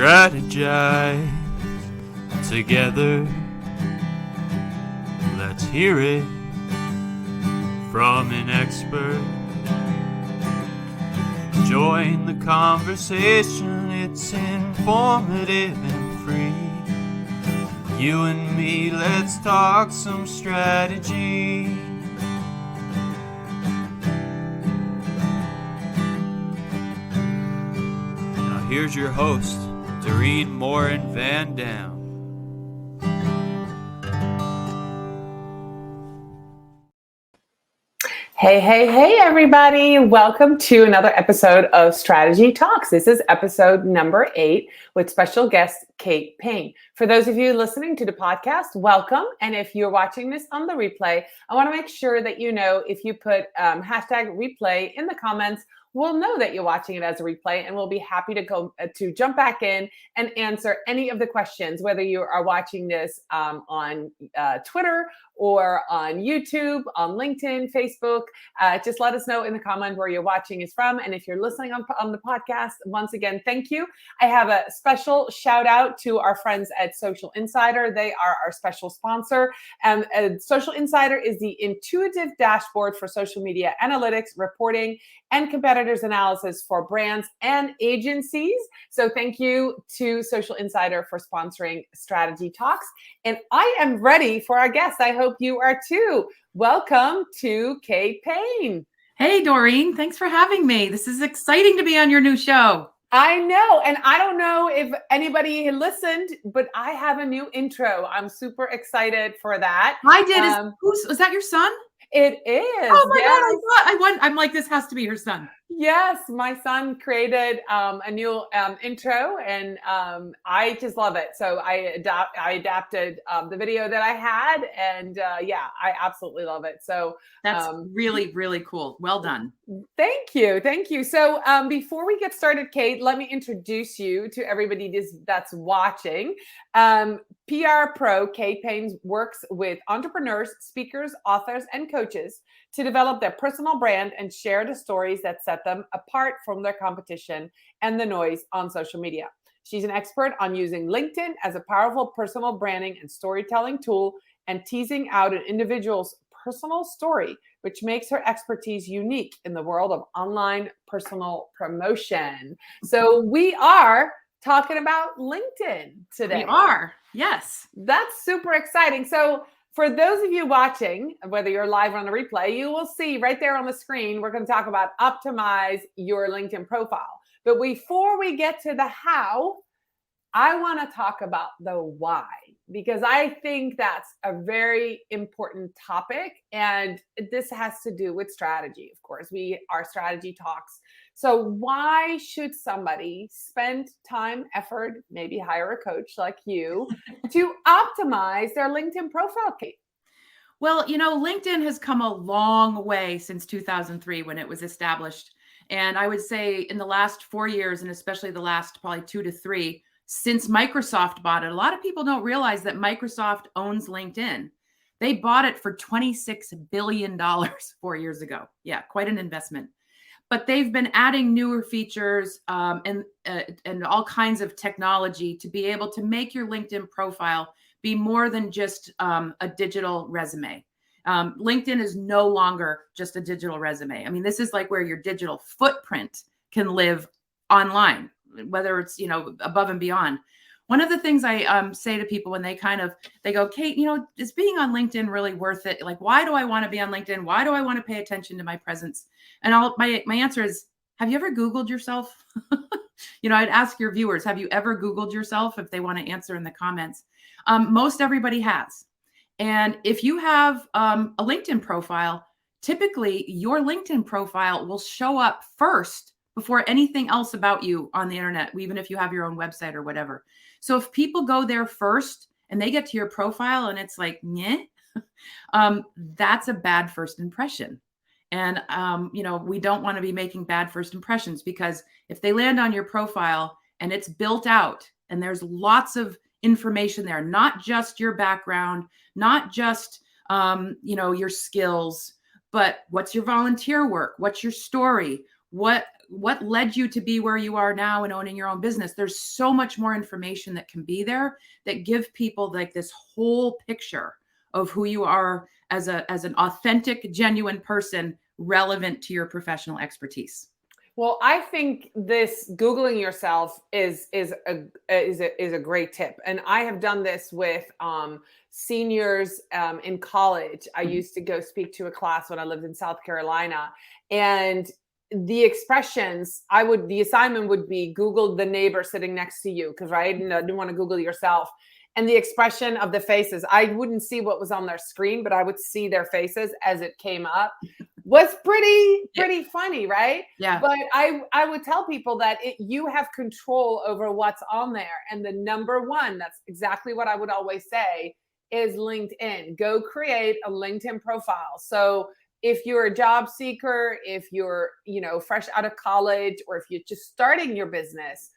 strategize together. Let's hear it from an expert. Join the conversation, it's informative and free. You and me, let's talk some strategy. Now here's your host, Morin-van. Hey, everybody. Welcome to another episode of Strategy Talks. This is episode number 8 with special guest Kate Payne. For those of you listening to the podcast, welcome. And if you're watching this on the replay, I want to make sure that you know if you put hashtag replay in the comments, we'll know that you're watching it as a replay, and we'll be happy to jump back in and answer any of the questions, whether you are watching this on Twitter or on YouTube, on LinkedIn, Facebook. Just let us know in the comment where you're watching is from. And if you're listening on the podcast, once again, thank you. I have a special shout out to our friends at Social Insider. They are our special sponsor. And Social Insider is the intuitive dashboard for social media analytics, reporting, and competitors analysis for brands and agencies. So thank you to Social Insider for sponsoring Strategy Talks. And I am ready for our guest. I hope you are too. Welcome to Kate Payne. Hey, Doreen. Thanks for having me. This is exciting to be on your new show. I know. And I don't know if anybody listened, but I have a new intro. I'm super excited for that. I did. Was that your son? It is. Oh my God. I'm like, this has to be her son. Yes, my son created a new intro, and I just love it. So I adapted the video that I had, and I absolutely love it. So that's really, really cool. Well done. Thank you. So before we get started, Kate, let me introduce you to everybody that's watching. PR Pro Kate Payne works with entrepreneurs, speakers, authors, and coaches to develop their personal brand and share the stories that set them apart from their competition and the noise on social media. She's an expert on using LinkedIn as a powerful personal branding and storytelling tool and teasing out an individual's personal story, which makes her expertise unique in the world of online personal promotion. So we are talking about LinkedIn today. We are. Yes. That's super exciting. So for those of you watching, whether you're live or on the replay, you will see right there on the screen, we're going to talk about optimize your LinkedIn profile. But before we get to the how, I want to talk about the why, because I think that's a very important topic. And this has to do with strategy. Of course, we are Strategy Talks. So why should somebody spend time, effort, maybe hire a coach like you to optimize their LinkedIn profile, Kate? Well, LinkedIn has come a long way since 2003 when it was established. And I would say in the last 4 years, and especially the last probably 2 to 3, since Microsoft bought it. A lot of people don't realize that Microsoft owns LinkedIn. They bought it for $26 billion 4 years ago. Yeah, quite an investment. But they've been adding newer features and all kinds of technology to be able to make your LinkedIn profile be more than just a digital resume. LinkedIn is no longer just a digital resume. I mean, this is like where your digital footprint can live online, whether it's, above and beyond. One of the things I say to people when they go, Kate, is being on LinkedIn really worth it? Like, why do I want to be on LinkedIn? Why do I want to pay attention to my presence? And my answer is, have you ever Googled yourself? I'd ask your viewers, have you ever Googled yourself? If they want to answer in the comments. Most everybody has. And if you have a LinkedIn profile, typically your LinkedIn profile will show up first before anything else about you on the internet, even if you have your own website or whatever. So if people go there first and they get to your profile and it's like, that's a bad first impression. And, we don't want to be making bad first impressions, because if they land on your profile and it's built out and there's lots of information there, not just your background, not just, your skills, but what's your volunteer work? What's your story? What what led you to be where you are now and owning your own business. There's so much more information that can be there that give people like this whole picture of who you are as an authentic, genuine person relevant to your professional expertise. Well, I think this Googling yourself is a great tip, and I have done this with seniors in college. I used to go speak to a class when I lived in South Carolina, and the expressions the assignment would be Google the neighbor sitting next to you, because right, and I didn't want to Google yourself. And the expression of the faces, I wouldn't see what was on their screen, but I would see their faces as it came up. Was pretty funny, right? Yeah. But I would tell people that you have control over what's on there. And the number one, that's exactly what I would always say, is LinkedIn. Go create a LinkedIn profile. So if you're a job seeker, if you're, fresh out of college, or if you're just starting your business,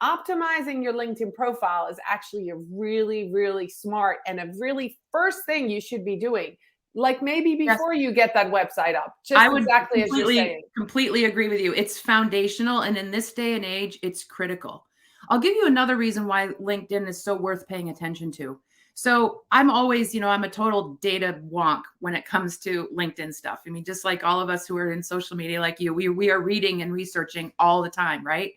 optimizing your LinkedIn profile is actually a really, really smart and a really first thing you should be doing. Like maybe before you get that website up, just I would exactly as you're saying. completely agree with you. It's foundational. And in this day and age, it's critical. I'll give you another reason why LinkedIn is so worth paying attention to. So I'm always, I'm a total data wonk when it comes to LinkedIn stuff. I mean, just like all of us who are in social media like you, we are reading and researching all the time, right?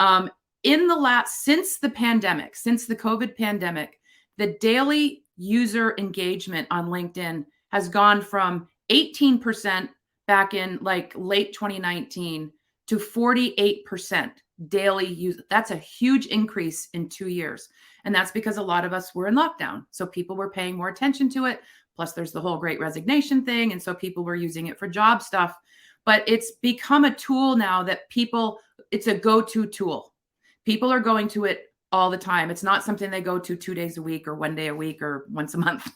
Since the COVID pandemic, the daily user engagement on LinkedIn has gone from 18% back in like late 2019 to 48% daily use. That's a huge increase in 2 years. And that's because a lot of us were in lockdown. So people were paying more attention to it. Plus there's the whole great resignation thing. And so people were using it for job stuff, but it's become a tool now that it's a go-to tool. People are going to it all the time. It's not something they go to 2 days a week or 1 day a week or once a month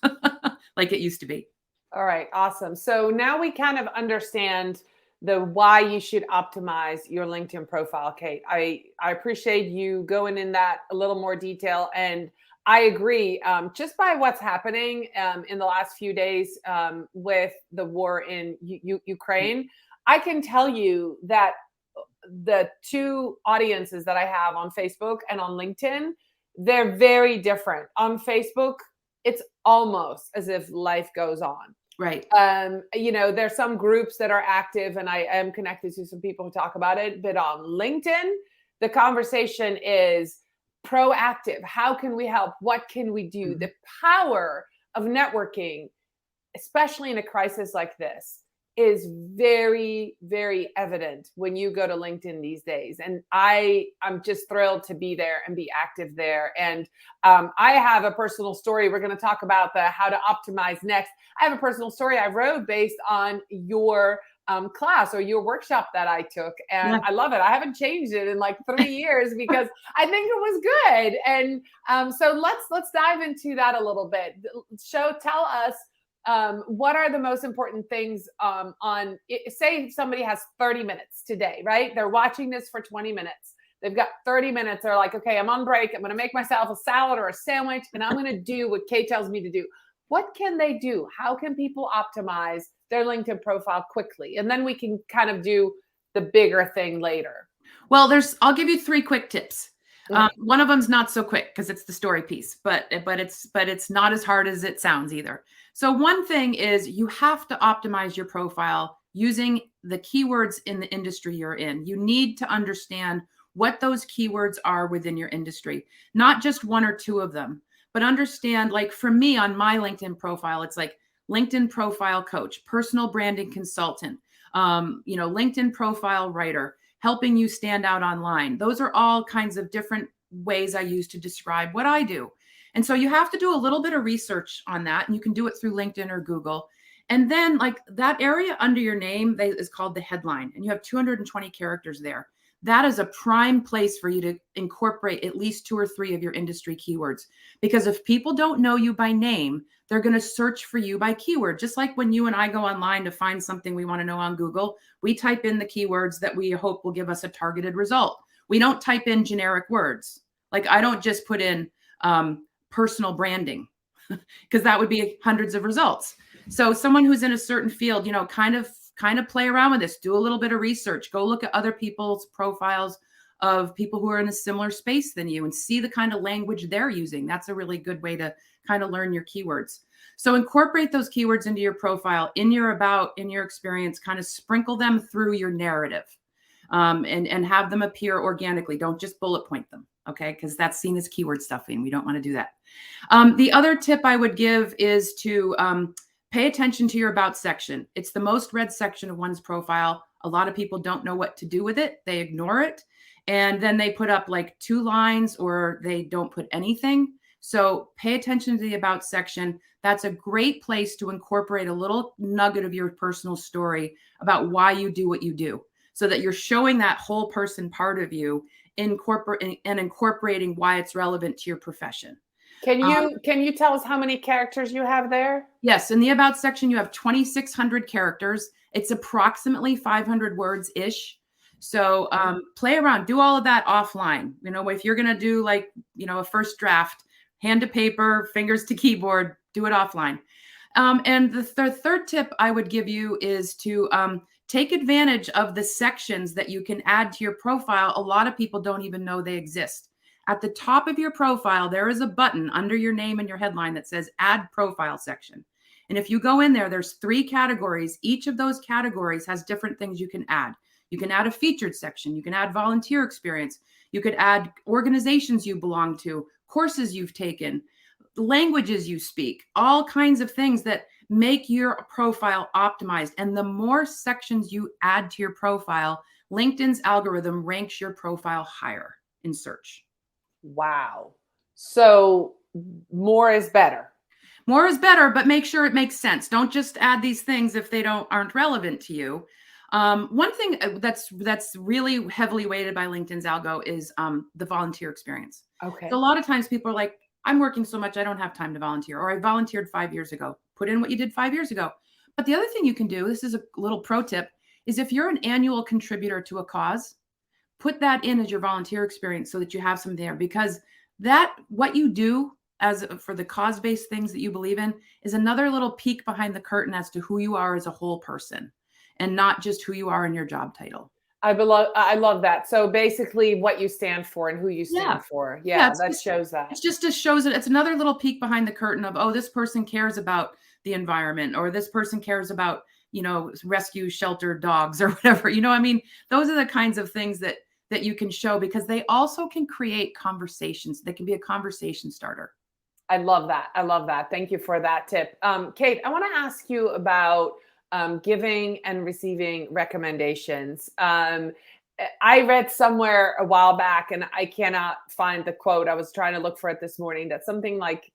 like it used to be. All right, awesome. So now we kind of understand the why you should optimize your LinkedIn profile, Kate. I appreciate you going in that a little more detail. And I agree, just by what's happening in the last few days with the war in Ukraine, I can tell you that the two audiences that I have on Facebook and on LinkedIn, they're very different. On Facebook, it's almost as if life goes on. Right. There's some groups that are active, and I am connected to some people who talk about it. But on LinkedIn, the conversation is proactive. How can we help? What can we do? Mm-hmm. The power of networking, especially in a crisis like this, is very, very evident when you go to LinkedIn these days. And I'm just thrilled to be there and be active there. And I have a personal story. We're going to talk about how to optimize next. I have a personal story I wrote based on your class or your workshop that I took. And I love it. I haven't changed it in like 3 years because I think it was good. And so let's dive into that a little bit. Tell us, what are the most important things say somebody has 30 minutes today, right? They're watching this for 20 minutes. They've got 30 minutes. They're like, okay, I'm on break. I'm going to make myself a salad or a sandwich, and I'm going to do what Kate tells me to do. What can they do? How can people optimize their LinkedIn profile quickly? And then we can kind of do the bigger thing later. Well, I'll give you 3 quick tips. One of them's not so quick because it's the story piece, but it's not as hard as it sounds either. So one thing is you have to optimize your profile using the keywords in the industry you're in. You need to understand what those keywords are within your industry, not just 1 or 2 of them, but understand, like for me on my LinkedIn profile, it's like LinkedIn profile coach, personal branding consultant, LinkedIn profile writer, helping you stand out online. Those are all kinds of different ways I use to describe what I do. And so you have to do a little bit of research on that, and you can do it through LinkedIn or Google. And then like that area under your name is called the headline, and you have 220 characters there. That is a prime place for you to incorporate at least 2 or 3 of your industry keywords. Because if people don't know you by name, they're going to search for you by keyword. Just like when you and I go online to find something we want to know on Google, we type in the keywords that we hope will give us a targeted result. We don't type in generic words. Like I don't just put in personal branding because that would be hundreds of results. So someone who's in a certain field, kind of kind of play around with this, do a little bit of research, go look at other people's profiles of people who are in a similar space than you and see the kind of language they're using. That's a really good way to kind of learn your keywords. So incorporate those keywords into your profile, in your about, in your experience, kind of sprinkle them through your narrative, and have them appear organically. Don't just bullet point them, okay? Because that's seen as keyword stuffing. We don't want to do that. The other tip I would give is to pay attention to your about section. It's the most read section of one's profile. A lot of people don't know what to do with it. They ignore it. And then they put up like 2 lines or they don't put anything. So pay attention to the about section. That's a great place to incorporate a little nugget of your personal story about why you do what you do, so that you're showing that whole person part of you, incorporating why it's relevant to your profession. Can you tell us how many characters you have there? Yes, in the about section, you have 2,600 characters. It's approximately 500 words-ish. So play around, do all of that offline. You know, if you're going to do like, you know, a first draft, hand to paper, fingers to keyboard, do it offline. And the third tip I would give you is to take advantage of the sections that you can add to your profile. A lot of people don't even know they exist. At the top of your profile, there is a button under your name and your headline that says Add Profile Section. And if you go in there, there's 3 categories. Each of those categories has different things you can add. You can add a featured section. You can add volunteer experience. You could add organizations you belong to, courses you've taken, languages you speak, all kinds of things that make your profile optimized. And the more sections you add to your profile, LinkedIn's algorithm ranks your profile higher in search. Wow. So more is better. More is better, but make sure it makes sense. Don't just add these things if they aren't relevant to you. One thing that's really heavily weighted by LinkedIn's algo is the volunteer experience. Okay. So a lot of times people are like, I'm working so much, I don't have time to volunteer, or I volunteered 5 years ago. Put in what you did 5 years ago. But the other thing you can do, this is a little pro tip, is if you're an annual contributor to a cause, put that in as your volunteer experience so that you have some there, because what you do for the cause-based things that you believe in is another little peek behind the curtain as to who you are as a whole person, and not just who you are in your job title. I love that. So basically what you stand for and who you stand for. Yeah, that shows that. It's just shows it. It's another little peek behind the curtain of, oh, this person cares about the environment, or this person cares about, you know, rescue shelter dogs or whatever. You know, I mean, those are the kinds of things that you can show, because they also can create conversations. They can be a conversation starter. I love that. I love that. Thank you for that tip. Kate, I want to ask you about giving and receiving recommendations. I read somewhere a while back, and I cannot find the quote. I was trying to look for it this morning, that something like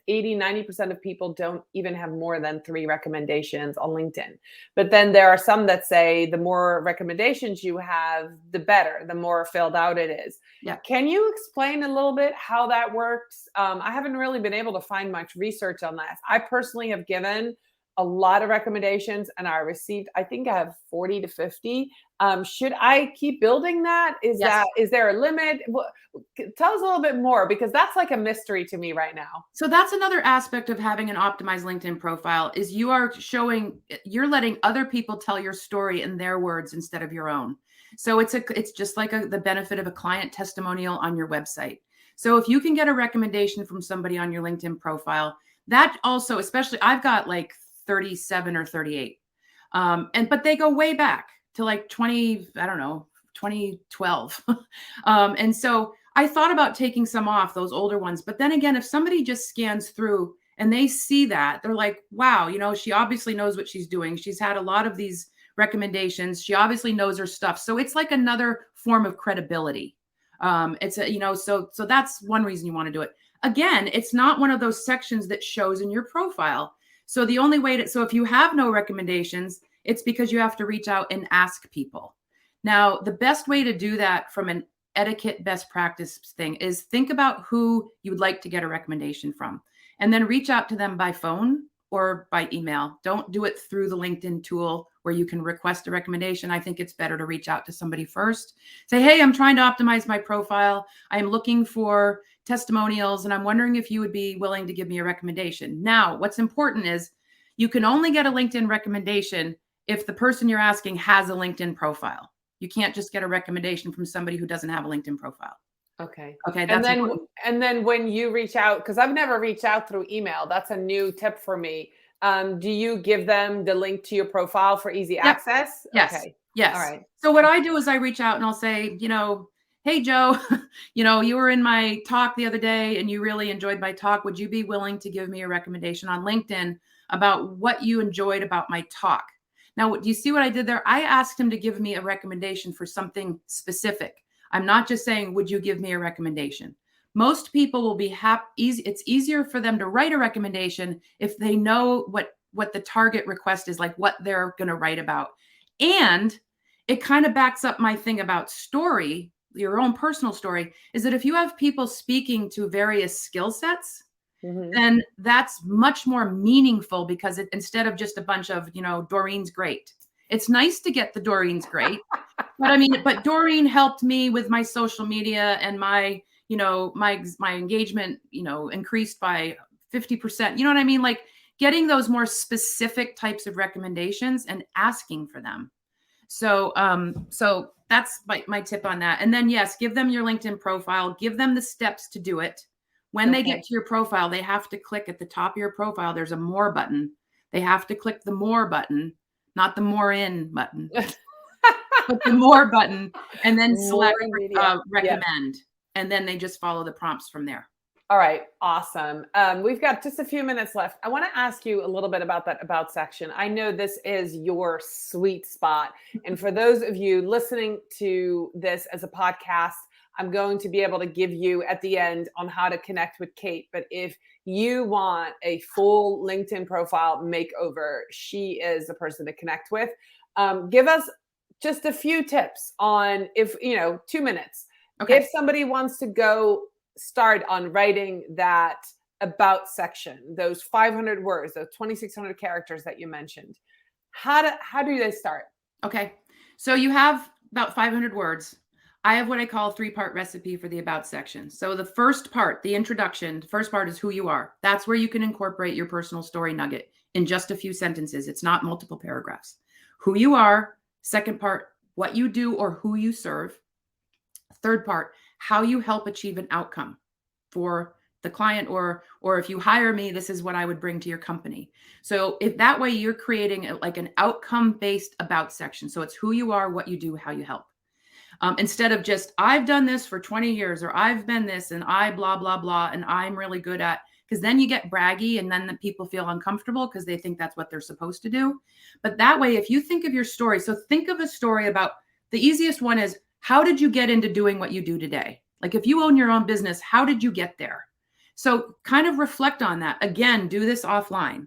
80-90% of people don't even have more than 3 recommendations on LinkedIn. But then there are some that say the more recommendations you have, the better, the more filled out it is. Yeah. Can you explain a little bit how that works? I haven't really been able to find much research on that. I personally have given a lot of recommendations, and I received, I think I have 40 to 50. Should I keep building that? Is there a limit? Tell us a little bit more, because that's like a mystery to me right now. So that's another aspect of having an optimized LinkedIn profile, is you're letting other people tell your story in their words instead of your own. So it's just like the benefit of a client testimonial on your website. So if you can get a recommendation from somebody on your LinkedIn profile, that also, especially, I've got like 37 or 38. But they go way back to like 2012. And so I thought about taking some off, those older ones. But then again, if somebody just scans through and they see that, they're like, wow, you know, she obviously knows what she's doing. She's had a lot of these recommendations. She obviously knows her stuff. So it's like another form of credibility. So that's one reason you want to do it. Again, it's not one of those sections that shows in your profile. So the only way so if you have no recommendations, it's because you have to reach out and ask people. Now, the best way to do that from an etiquette best practice thing is think about who you would like to get a recommendation from, and then reach out to them by phone or by email. Don't do it through the LinkedIn tool where you can request a recommendation. I think it's better to reach out to somebody first. Say, hey, I'm trying to optimize my profile. I'm looking for testimonials, and I'm wondering if you would be willing to give me a recommendation. Now, what's important is you can only get a LinkedIn recommendation if the person you're asking has a LinkedIn profile. You can't just get a recommendation from somebody who doesn't have a LinkedIn profile. Okay. Okay. And That's then important. and then when you reach out, because I've never reached out through email, that's a new tip for me. Do you give them the link to your profile for easy Yep. access? Yes. Okay. All Yes. right. So what I do is I reach out and I'll say, hey, Joe, you were in my talk the other day and you really enjoyed my talk. Would you be willing to give me a recommendation on LinkedIn about what you enjoyed about my talk? Now, do you see what I did there? I asked him to give me a recommendation for something specific. I'm not just saying, would you give me a recommendation? Most people will be it's easier for them to write a recommendation if they know what the target request is, like what they're going to write about. And it kind of backs up my thing about story, your own personal story, is that if you have people speaking to various skill sets, then that's much more meaningful because instead of just a bunch of, Doreen's great. It's nice to get the Doreen's great. But Doreen helped me with my social media and my engagement, increased by 50%. You know what I mean? Like getting those more specific types of recommendations and asking for them. So that's my tip on that. And then, yes, give them your LinkedIn profile, give them the steps to do it. When they get to your profile, they have to click at the top of your profile. There's a more button. They have to click the more button, not the more in button, but the more button, and then select recommend. And then they just follow the prompts from there. All right. Awesome. We've got just a few minutes left. I want to ask you a little bit about that about section. I know this is your sweet spot. And for those of you listening to this as a podcast, I'm going to be able to give you at the end on how to connect with Kate. But if you want a full LinkedIn profile makeover, she is the person to connect with. Give us just a few tips on 2 minutes. Okay. If somebody wants to go start on writing that about section, those 500 words, those 2,600 characters that you mentioned, how do they start? Okay. So you have about 500 words. I have what I call a 3-part recipe for the about section. So the first part, the introduction, the first part is who you are. That's where you can incorporate your personal story nugget in just a few sentences. It's not multiple paragraphs. Who you are. Second part, what you do or who you serve. Third part, how you help achieve an outcome for the client, or if you hire me, this is what I would bring to your company. So if that way you're creating like an outcome-based about section. So it's who you are, what you do, how you help. Instead of just, I've done this for 20 years, or I've been this and I blah, blah, blah, and I'm really good at, because then you get braggy and then the people feel uncomfortable because they think that's what they're supposed to do. But that way, if you think of your story, so think of a story about, the easiest one is, how did you get into doing what you do today? Like if you own your own business, how did you get there? So kind of reflect on that. Again, do this offline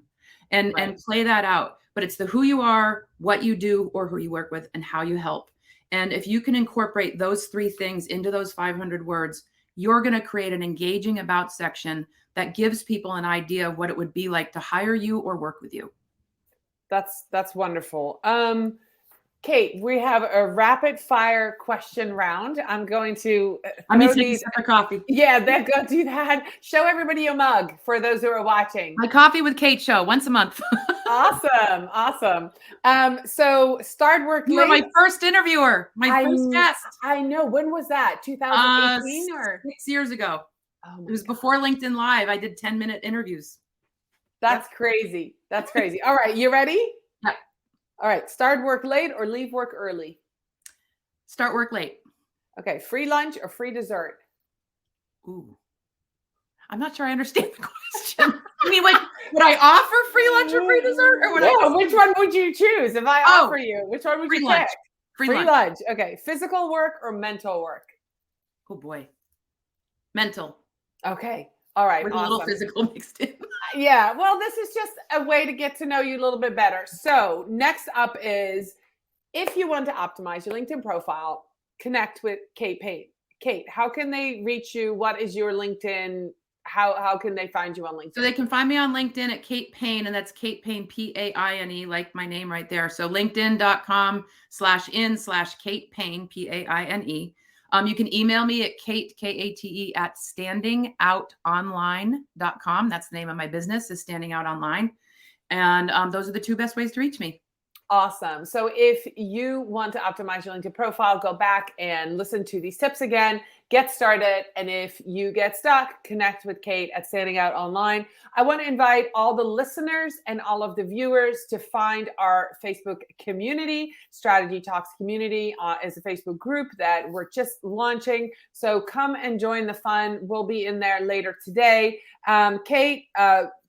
and play that out. But it's the who you are, what you do, or who you work with, and how you help. And if you can incorporate those 3 things into those 500 words, you're going to create an engaging about section that gives people an idea of what it would be like to hire you or work with you. That's wonderful. Kate, we have a rapid fire question round. I'm going to I'm going to take a sip of coffee. Yeah, go do that. Show everybody your mug for those who are watching. My Coffee with Kate show once a month. Awesome. So start work late. You were my first interviewer, my first guest. I know. When was that? 2018 or 6 years ago? Oh, it was before LinkedIn Live. I did 10-minute interviews. That's crazy. That's crazy. All right, you ready? Yeah. All right. Start work late or leave work early? Start work late. Okay. Free lunch or free dessert? Ooh. I'm not sure I understand the question. I mean, like, would I offer free lunch or free dessert? Or which one would you choose? If I offer you, which one would you lunch. pick? Free lunch. Okay. Physical work or mental work? Oh boy. Mental. Okay. All right. With a little physical mixed in. Yeah. Well, this is just a way to get to know you a little bit better. So next up is, if you want to optimize your LinkedIn profile, connect with Kate Payne. Kate, how can they reach you? What is your LinkedIn? How can they find you on LinkedIn? So they can find me on LinkedIn at Kate Payne, and that's Kate Payne, P-A-I-N-E, like my name right there. So linkedin.com/in/Kate Payne, P-A-I-N-E. You can email me at Kate, K-A-T-E, at standingoutonline.com. That's the name of my business, is Standing Out Online. And those are the 2 best ways to reach me. Awesome. So if you want to optimize your LinkedIn profile, go back and listen to these tips again, get started. And if you get stuck, connect with Kate at Standing Out Online. I want to invite all the listeners and all of the viewers to find our Facebook community. Strategy Talks community is a Facebook group that we're just launching. So come and join the fun. We'll be in there later today. Kate,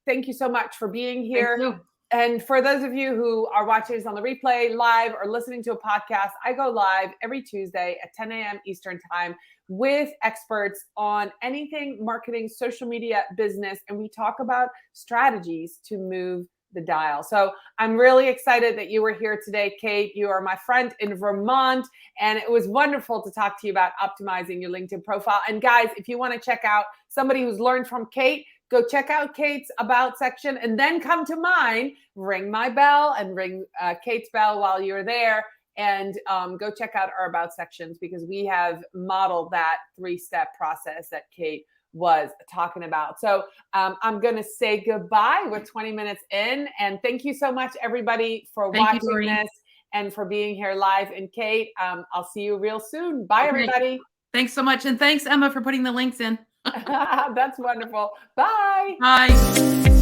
thank you so much for being here. Thank you. And for those of you who are watching this on the replay live or listening to a podcast, I go live every Tuesday at 10 a.m. Eastern time with experts on anything marketing, social media, business, and we talk about strategies to move the dial. So I'm really excited that you were here today, Kate. You are my friend in Vermont, and it was wonderful to talk to you about optimizing your LinkedIn profile. And guys, if you want to check out somebody who's learned from Kate, go check out Kate's About section and then come to mine, ring my bell and ring Kate's bell while you're there, and go check out our About sections because we have modeled that 3-step process that Kate was talking about. So I'm going to say goodbye. We're 20 minutes in, and thank you so much, everybody, for watching this and for being here live. And Kate, I'll see you real soon. Bye, everybody. Thanks so much. And thanks, Emma, for putting the links in. That's wonderful. Bye. Bye.